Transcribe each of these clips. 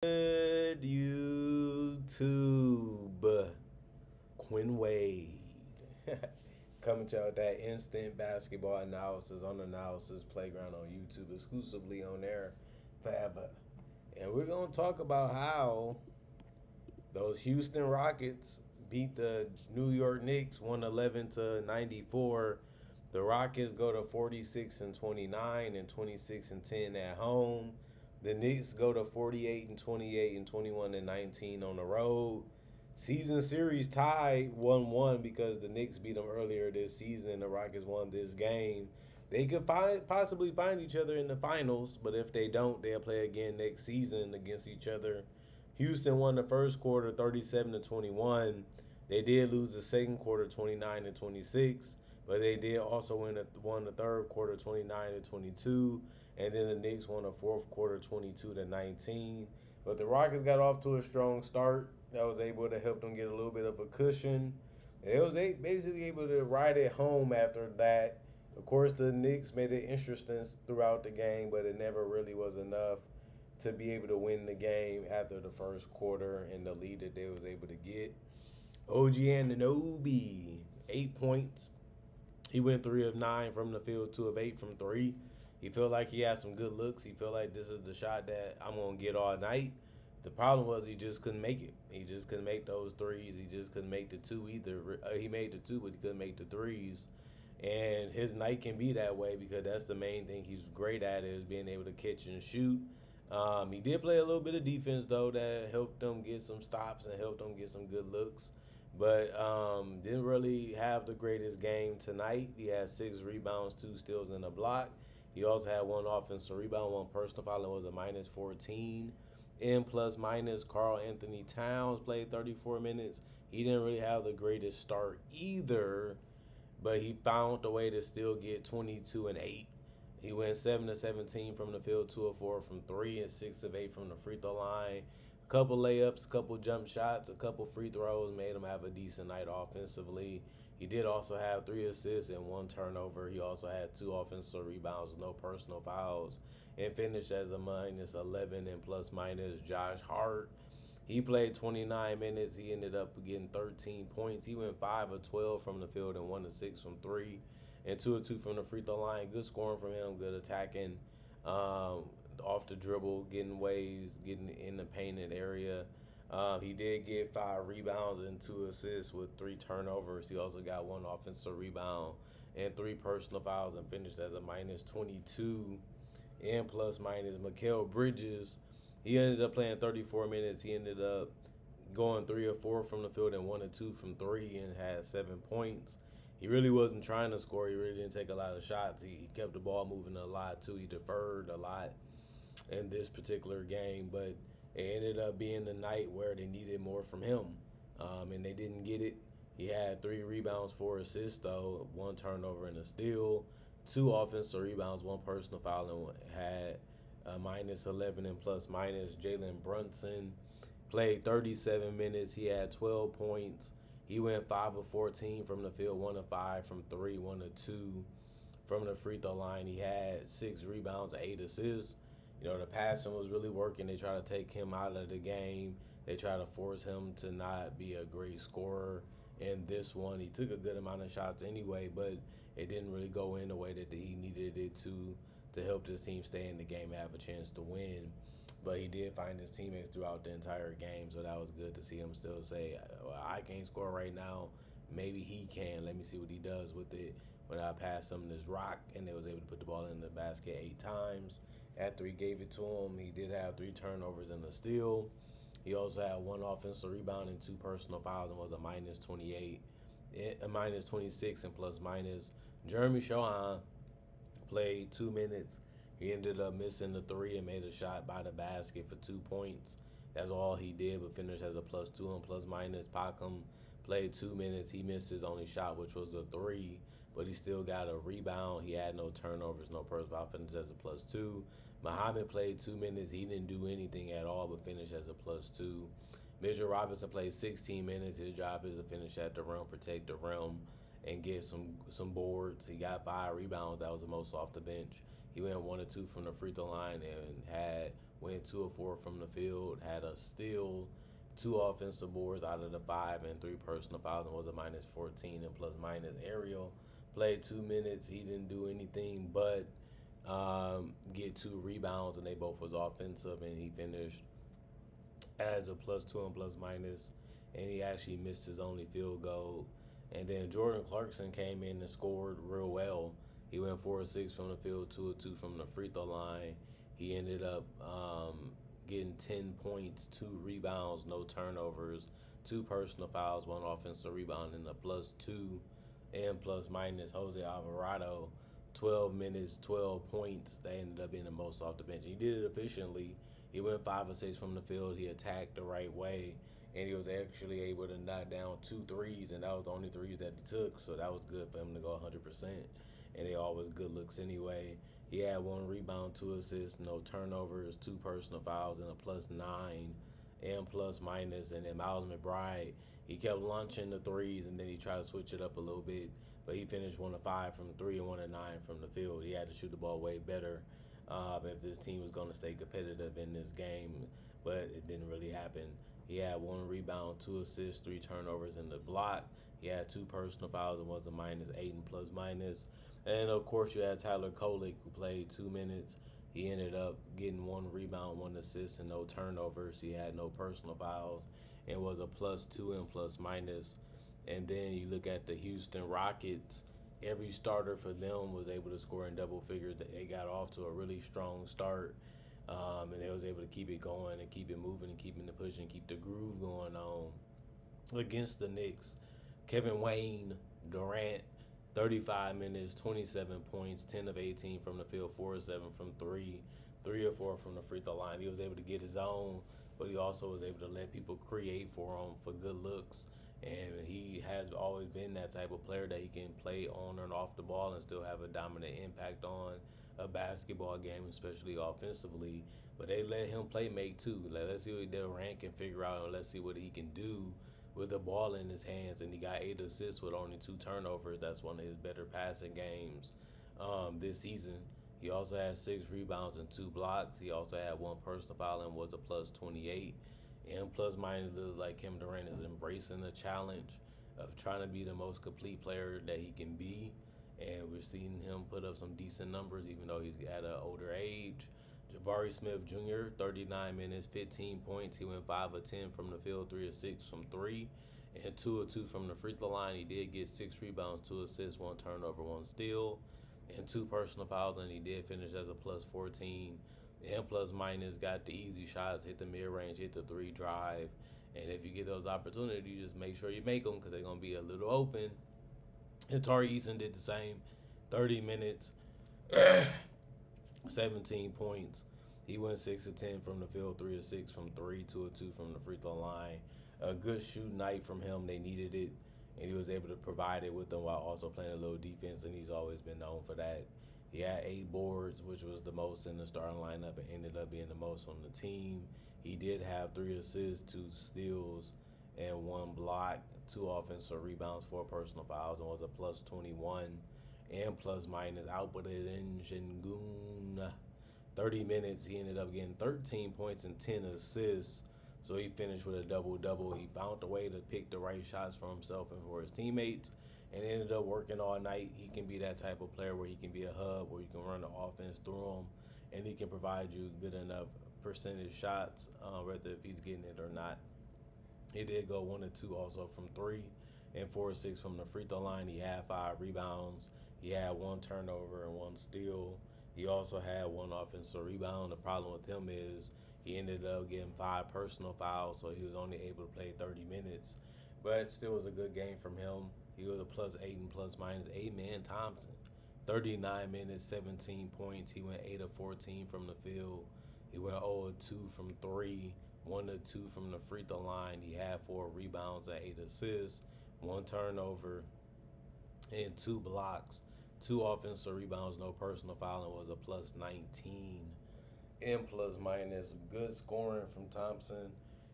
Good YouTube, Quinn Wade coming to you with that instant basketball analysis on Analysis Playground on YouTube, exclusively on there forever. And we're gonna talk about how those Houston Rockets beat the New York Knicks 111-94. The Rockets go to 46-29 and 26-10 at home. The Knicks go to 48-28 and 21-19 on the road. Season series tied 1-1 because the Knicks beat them earlier this season. The Rockets won this game. They could possibly find each other in the finals, but if they don't, they'll play again next season against each other. Houston won the first quarter 37-21. They did lose the second quarter 29-26, but they did also won the third quarter 29-22, and then the Knicks won the fourth quarter 22-19. But the Rockets got off to a strong start that was able to help them get a little bit of a cushion. They was basically able to ride it home after that. Of course, the Knicks made it interesting throughout the game, but it never really was enough to be able to win the game after the first quarter and the lead that they was able to get. OG Anunoby, 8 points. He went 3 of 9 from the field, 2 of 8 from 3. He felt like he had some good looks. He felt like this is the shot that I'm going to get all night. The problem was he just couldn't make it. He just couldn't make those threes. He just couldn't make the two either. He made the two, but he couldn't make the threes. And his night can be that way because that's the main thing he's great at, is being able to catch and shoot. He did play a little bit of defense, though, that helped them get some stops and helped them get some good looks. But didn't really have the greatest game tonight. He had 6 rebounds, 2 steals, and a block. He also had 1 offensive rebound, 1 personal foul, and was a minus 14. In plus minus, Karl Anthony Towns played 34 minutes. He didn't really have the greatest start either, but he found a way to still get 22 and 8. He went 7 of 17 from the field, 2 of 4 from 3, and 6 of 8 from the free throw line. A couple layups, a couple jump shots, a couple free throws made him have a decent night offensively. He did also have 3 assists and 1 turnover. He also had 2 offensive rebounds, no personal fouls, and finished as a minus 11 and plus minus. Josh Hart, he played 29 minutes. He ended up getting 13 points. He went 5 of 12 from the field and 1 of 6 from 3, and 2 of 2 from the free throw line. Good scoring from him, good attacking, off the dribble, getting waves, getting in the painted area. He did get 5 rebounds and 2 assists with 3 turnovers. He also got 1 offensive rebound and 3 personal fouls and finished as a minus 22 and plus minus. Mikal Bridges, he ended up playing 34 minutes. He ended up going 3 or 4 from the field and 1 or 2 from 3 and had 7 points. He really wasn't trying to score. He really didn't take a lot of shots. He kept the ball moving a lot too. He deferred a lot in this particular game, but it ended up being the night where they needed more from him, and they didn't get it. He had 3 rebounds, 4 assists, though, 1 turnover and a steal, 2 offensive rebounds, 1 personal foul, and had a minus 11 and plus minus. Jalen Brunson played 37 minutes. He had 12 points. He went 5 of 14 from the field, 1 of 5 from 3, 1 of 2 from the free throw line. He had 6 rebounds and 8 assists. You know, the passing was really working. They try to take him out of the game. They try to force him to not be a great scorer. In this one, he took a good amount of shots anyway, but it didn't really go in the way that he needed it to help this team stay in the game and have a chance to win. But he did find his teammates throughout the entire game, so that was good to see him still say, well, I can't score right now. Maybe he can. Let me see what he does with it. When I passed him this rock, and they was able to put the ball in the basket 8 times. After he gave it to him, he did have 3 turnovers and a steal. He also had 1 offensive rebound and 2 personal fouls and was a minus 28, a minus 26 and plus minus. Jeremy Shohan played 2 minutes. He ended up missing the 3 and made a shot by the basket for 2 points. That's all he did, but finished as a plus 2 and plus minus. Packham played 2 minutes. He missed his only shot, which was a 3, but he still got a rebound. He had no turnovers, no personal foul, finished as a plus 2. Muhammad played 2 minutes. He didn't do anything at all, but finished as a plus 2. Mitchell Robinson played 16 minutes. His job is to finish at the rim, protect the rim, and get some boards. He got 5 rebounds. That was the most off the bench. He went 1 of 2 from the free throw line and went 2 of 4 from the field. Had a steal, 2 offensive boards out of the 5, and 3 personal fouls, and was a minus 14 and plus minus. Ariel played 2 minutes. He didn't do anything but get 2 rebounds, and they both was offensive, and he finished as a +2 and plus minus, and he actually missed his only field goal. And then Jordan Clarkson came in and scored real well. He went 4 of 6 from the field, 2 of 2 from the free throw line. He ended up getting 10 points, 2 rebounds, no turnovers, 2 personal fouls, 1 offensive rebound, and a +2 and plus minus. Jose Alvarado, 12 minutes, 12 points. They ended up being the most off the bench. He did it efficiently. He went 5 of 6 from the field. He attacked the right way, and he was actually able to knock down 2 threes, and that was the only threes that he took, so that was good for him to go 100%, and they all was good looks anyway. He had 1 rebound, 2 assists, no turnovers, 2 personal fouls, and a +9 and plus minus. And then Miles McBride, he kept launching the threes, and then he tried to switch it up a little bit, but he finished 1 of 5 from 3 and 1 of 9 from the field. He had to shoot the ball way better if this team was going to stay competitive in this game, but it didn't really happen. He had 1 rebound, 2 assists, 3 turnovers in the block. He had 2 personal fouls and was a -8 and plus minus. And of course, you had Tyler Kolek, who played 2 minutes. He ended up getting 1 rebound, 1 assist, and no turnovers. He had no personal fouls and was a +2 and plus minus. And then you look at the Houston Rockets. Every starter for them was able to score in double figures. They got off to a really strong start, and they was able to keep it going and keep it moving and keeping the push and keep the groove going on against the Knicks. Kevin Wayne Durant, 35 minutes, 27 points, 10 of 18 from the field, 4 of 7 from 3, 3 of 4 from the free throw line. He was able to get his own, but he also was able to let people create for him for good looks. And he has always been that type of player that he can play on and off the ball and still have a dominant impact on a basketball game, especially offensively. But they let him play make too. Let's see what Durant can figure out, and let's see what he can do with the ball in his hands. And he got 8 assists with only 2 turnovers. That's one of his better passing games this season. He also had 6 rebounds and 2 blocks. He also had 1 personal foul and was a +28. And plus minus, looks like Kevin Durant is embracing the challenge of trying to be the most complete player that he can be. And we're seeing him put up some decent numbers, even though he's at an older age. Jabari Smith Jr., 39 minutes, 15 points. He went 5 of 10 from the field, 3 of 6 from 3, and 2 of 2 from the free throw line. He did get 6 rebounds, 2 assists, 1 turnover, 1 steal, and 2 personal fouls, and he did finish as a +14. And plus minus, got the easy shots, hit the mid-range, hit the 3 drive. And if you get those opportunities, just make sure you make them because they're going to be a little open. And Tari Eason did the same. 30 minutes, 17 points. He went 6 of 10 from the field, 3 of 6 from 3, 2 of 2 from the free throw line. A good shoot night from him. They needed it, and he was able to provide it with them while also playing a little defense, and he's always been known for that. He had 8 boards, which was the most in the starting lineup, and ended up being the most on the team. He did have 3 assists, 2 steals, and 1 block, 2 offensive rebounds, 4 personal fouls, and was a +21 and plus minus. Output it in Shingun. 30 minutes, he ended up getting 13 points and 10 assists. So he finished with a double-double. He found a way to pick the right shots for himself and for his teammates, and ended up working all night. He can be that type of player where he can be a hub, where you can run the offense through him, and he can provide you good enough percentage shots, whether if he's getting it or not. He did go 1 of 2 also from 3, and 4 of 6 from the free throw line. He had 5 rebounds. He had 1 turnover and 1 steal. He also had 1 offensive rebound. The problem with him is he ended up getting 5 personal fouls, so he was only able to play 30 minutes. But still was a good game from him. He was a +8 and plus minus. Amen Thompson, 39 minutes, 17 points. He went 8 of 14 from the field. He went 0 of 2 from 3, 1 of 2 from the free throw line. He had 4 rebounds and 8 assists, 1 turnover, and 2 blocks, 2 offensive rebounds, no personal foul, and was a +19 and plus minus. Good scoring from Thompson.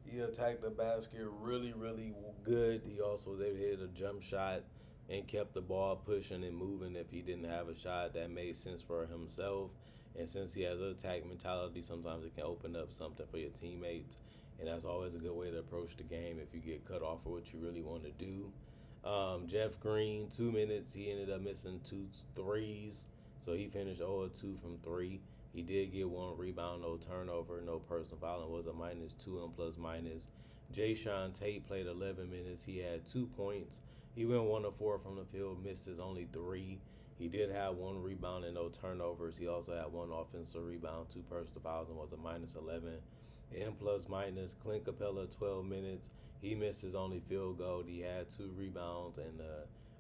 He attacked the basket really, really good. He also was able to hit a jump shot, and kept the ball pushing and moving if he didn't have a shot that made sense for himself. And since he has an attack mentality, sometimes it can open up something for your teammates. And that's always a good way to approach the game if you get cut off for what you really want to do. Jeff Green, 2 minutes. He ended up missing two threes. So he finished 0-2 from three. He did get one rebound, no turnover, no personal foul, and was a -2 and plus minus. Jay Sean Tate played 11 minutes. He had 2 points. He went 1 of 4 from the field, missed his only three. He did have one rebound and no turnovers. He also had one offensive rebound, two personal fouls, and was a -11. And plus minus, Clint Capella, 12 minutes. He missed his only field goal. He had two rebounds and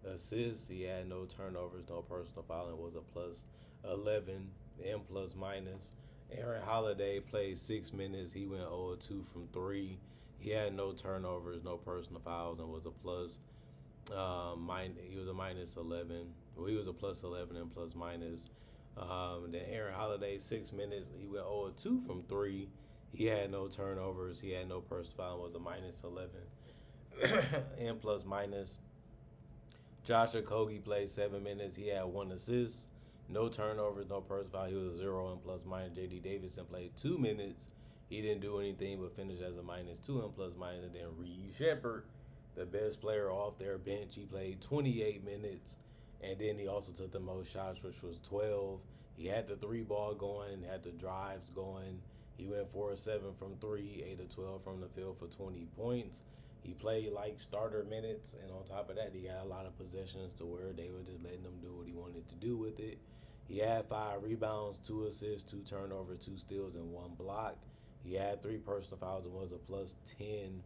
assists. He had no turnovers, no personal foul, and was a +11 and plus minus. Aaron Holiday played 6 minutes. He went 0-2 from three. He had no turnovers, no personal fouls, and was a plus he was a -11. Well, he was a +11 and plus minus. Then Aaron Holiday, 6 minutes. He went 0-2 from three. He had no turnovers. He had no personal foul. Was a -11 and plus minus. Josh Okogie played 7 minutes. He had one assist, no turnovers, no personal foul. He was a 0 and plus minus. J.D. Davidson played 2 minutes. He didn't do anything but finished as a -2 and plus minus. And then Reed Shepherd, the best player off their bench, he played 28 minutes. And then he also took the most shots, which was 12. He had the three ball going, had the drives going. He went 4-7 from three, 8-12 from the field for 20 points. He played like starter minutes, and on top of that, he had a lot of possessions to where they were just letting him do what he wanted to do with it. He had 5 rebounds, 2 assists, 2 turnovers, 2 steals, and 1 block. He had 3 personal fouls and was a +10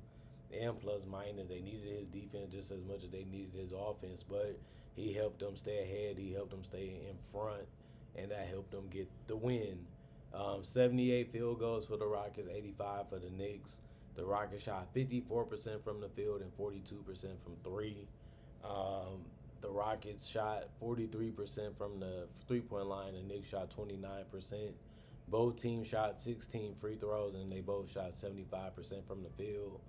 and plus minus. They needed his defense just as much as they needed his offense, but he helped them stay ahead. He helped them stay in front, and that helped them get the win. 78 field goals for the Rockets, 85 for the Knicks. The Rockets shot 54% from the field and 42% from three. The Rockets shot 43% from the three-point line. The Knicks shot 29%. Both teams shot 16 free throws, and they both shot 75% from the field.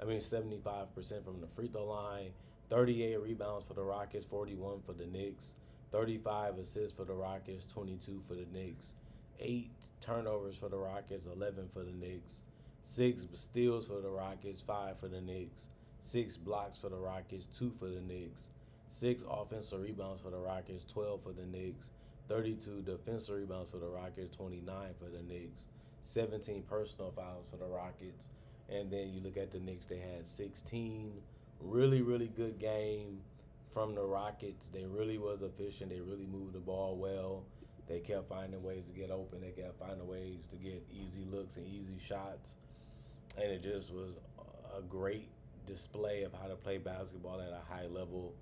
75% from the free throw line. 38 rebounds for the Rockets, 41 for the Knicks. 35 assists for the Rockets, 22 for the Knicks. 8 turnovers for the Rockets, 11 for the Knicks. 6 steals for the Rockets, 5 for the Knicks. 6 blocks for the Rockets, 2 for the Knicks. 6 offensive rebounds for the Rockets, 12 for the Knicks. 32 defensive rebounds for the Rockets, 29 for the Knicks. 17 personal fouls for the Rockets. And then you look at the Knicks, they had 16. Really, really good game from the Rockets. They really was efficient. They really moved the ball well. They kept finding ways to get open. They kept finding ways to get easy looks and easy shots. And it just was a great display of how to play basketball at a high level.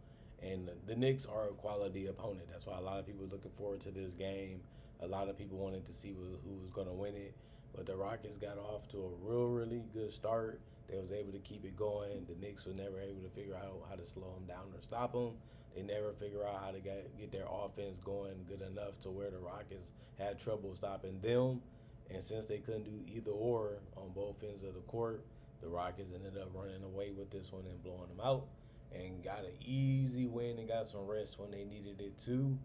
And the Knicks are a quality opponent. That's why a lot of people are looking forward to this game. A lot of people wanted to see who was going to win it. But the Rockets got off to a really good start. They was able to keep it going. The Knicks were never able to figure out how to slow them down or stop them. They never figure out how to get their offense going good enough to where the Rockets had trouble stopping them. And since they couldn't do either or on both ends of the court, the Rockets ended up running away with this one and blowing them out and got an easy win and got some rest when they needed it too.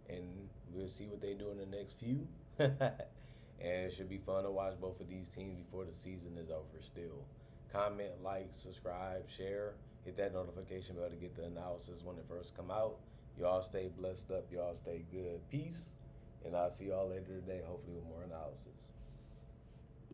And we'll see what they do in the next few. And it should be fun to watch both of these teams before the season is over still. Comment, like, subscribe, share. Hit that notification bell to get the analysis when it first come out. Y'all stay blessed up. Y'all stay good. Peace. And I'll see y'all later today, hopefully with more analysis.